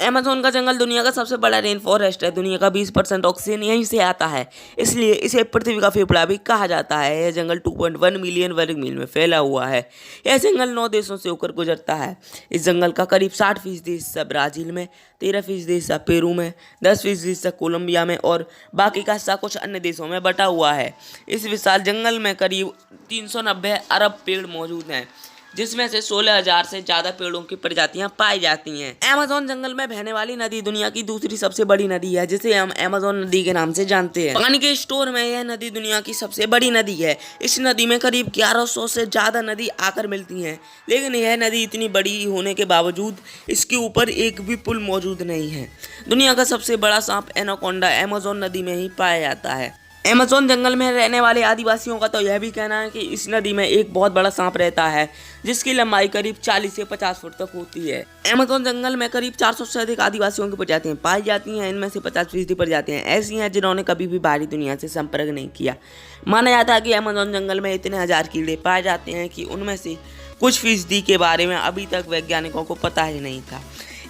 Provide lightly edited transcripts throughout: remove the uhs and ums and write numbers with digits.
Amazon का जंगल दुनिया का सबसे बड़ा रेन फॉरेस्ट है। दुनिया का 20% ऑक्सीजन यहीं से आता है, इसलिए इसे पृथ्वी का फेफड़ा भी कहा जाता है। यह जंगल 2.1 मिलियन वर्ग मील में फैला हुआ है। यह जंगल 9 देशों से होकर गुजरता है। इस जंगल का करीब 60% हिस्सा ब्राज़ील में, 13% हिस्सा पेरू में, 10% हिस्सा कोलंबिया में और बाकी का हिस्सा कुछ अन्य देशों में बटा हुआ है। इस विशाल जंगल में करीब 390 अरब पेड़ मौजूद हैं, जिसमें से 16,000 से ज़्यादा पेड़ों की प्रजातियां पाई जाती हैं। अमेज़न जंगल में बहने वाली नदी दुनिया की दूसरी सबसे बड़ी नदी है, जिसे हम अमेज़न नदी के नाम से जानते हैं। पानी के स्टोर में यह नदी दुनिया की सबसे बड़ी नदी है। इस नदी में करीब 1100 से ज़्यादा नदी आकर मिलती हैं, लेकिन यह नदी इतनी बड़ी होने के बावजूद इसके ऊपर एक भी पुल मौजूद नहीं है। दुनिया का सबसे बड़ा सांप एनाकोंडा अमेज़न नदी में ही पाया जाता है। अमेज़न जंगल में रहने वाले आदिवासियों का तो यह भी कहना है कि इस नदी में एक बहुत बड़ा सांप रहता है, जिसकी लंबाई करीब 40 से 50 फुट तक होती है। अमेज़न जंगल में करीब 400 से अधिक आदिवासियों की प्रजातियां पाई जाती हैं। इनमें से 50% प्रजातियां ऐसी हैं जिन्होंने कभी भी बाहरी दुनिया से संपर्क नहीं किया। माना जाता है कि अमेज़न जंगल में इतने हजार कीड़े पाए जाते हैं कि उनमें से कुछ फीसदी के बारे में अभी तक वैज्ञानिकों को पता ही नहीं था।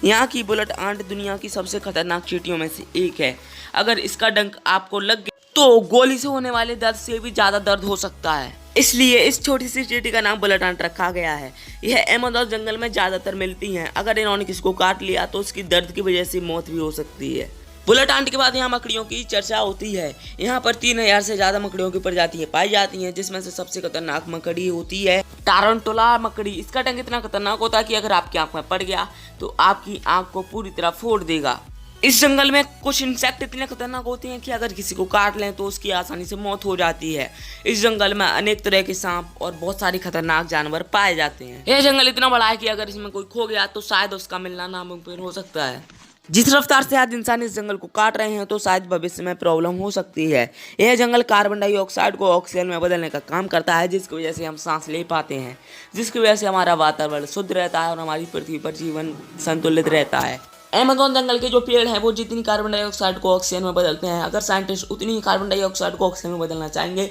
यहाँ की बुलेट आंट दुनिया की सबसे खतरनाक चींटियों में से एक है। अगर इसका डंक आपको लग गया तो गोली से होने वाले दर्द से भी ज्यादा दर्द हो सकता है, इसलिए इस छोटी सी चींटी का नाम बुलेट आंट रखा गया है। यह अमेज़न जंगल में ज्यादातर मिलती हैं। अगर इन्होंने किसी को काट लिया तो उसकी दर्द की वजह से मौत भी हो सकती है। बुलेट आंट के बाद यहाँ मकड़ियों की चर्चा होती है। यहाँ पर 3000 से ज्यादा मकड़ियों की प्रजातियां पाई जाती हैं, जिसमें से सबसे खतरनाक मकड़ी होती है टारंटुला मकड़ी। इसका डंक इतना खतरनाक होता है कि अगर आपकी आंख में पड़ गया तो आपकी आंख को पूरी तरह फोड़ देगा। इस जंगल में कुछ इंसेक्ट इतने खतरनाक होते हैं कि अगर किसी को काट लें तो उसकी आसानी से मौत हो जाती है। इस जंगल में अनेक तरह के सांप और बहुत सारे खतरनाक जानवर पाए जाते हैं। यह जंगल इतना बड़ा है कि अगर इसमें कोई खो गया तो शायद उसका मिलना नामुमकिन हो सकता है। जिस रफ्तार से आज इंसान इस जंगल को काट रहे हैं तो शायद भविष्य में प्रॉब्लम हो सकती है। यह जंगल कार्बन डाइऑक्साइड को ऑक्सीजन में बदलने का काम करता है, जिसकी वजह से हम सांस ले पाते हैं, जिसकी वजह से हमारा वातावरण शुद्ध रहता है और हमारी पृथ्वी पर जीवन संतुलित रहता है। अमेज़न जंगल के जो पेड़ हैं वो जितनी कार्बन डाइऑक्साइड को ऑक्सीजन में बदलते हैं, अगर साइंटिस्ट उतनी ही कार्बन डाइऑक्साइड को ऑक्सीजन में बदलना चाहेंगे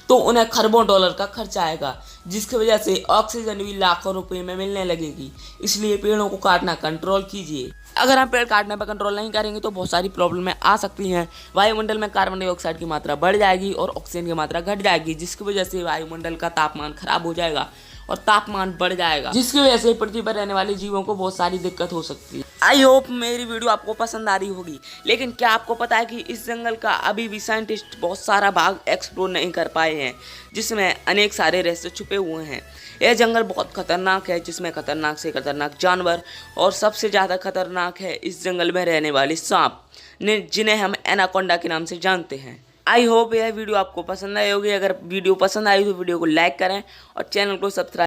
तो उन्हें खरबों डॉलर का खर्चा आएगा, जिसकी वजह से ऑक्सीजन भी लाखों रुपए में मिलने लगेगी। इसलिए पेड़ों को काटना कंट्रोल कीजिए। अगर हम पेड़ काटने पर कंट्रोल नहीं करेंगे तो बहुत सारी प्रॉब्लमें आ सकती हैं। वायुमंडल में कार्बन डाइऑक्साइड की मात्रा बढ़ जाएगी और ऑक्सीजन की मात्रा घट जाएगी, जिसकी वजह से वायुमंडल का तापमान खराब हो जाएगा और तापमान बढ़ जाएगा, जिसकी वजह से पृथ्वी पर रहने वाले जीवों को बहुत सारी दिक्कत हो सकती है। आई होप मेरी वीडियो आपको पसंद आ रही होगी, लेकिन क्या आपको पता है कि इस जंगल का अभी भी साइंटिस्ट बहुत सारा भाग एक्सप्लोर नहीं कर पाए हैं, जिसमें अनेक सारे रहस्य छुपे हुए हैं। यह जंगल बहुत खतरनाक है, जिसमें खतरनाक से खतरनाक जानवर और सबसे ज़्यादा खतरनाक है इस जंगल में रहने वाले सांप, जिन्हें हम एनाकोंडा के नाम से जानते हैं। आई होप यह वीडियो आपको पसंद आई होगी। अगर वीडियो पसंद आई तो वीडियो को लाइक करें और चैनल को सब्सक्राइब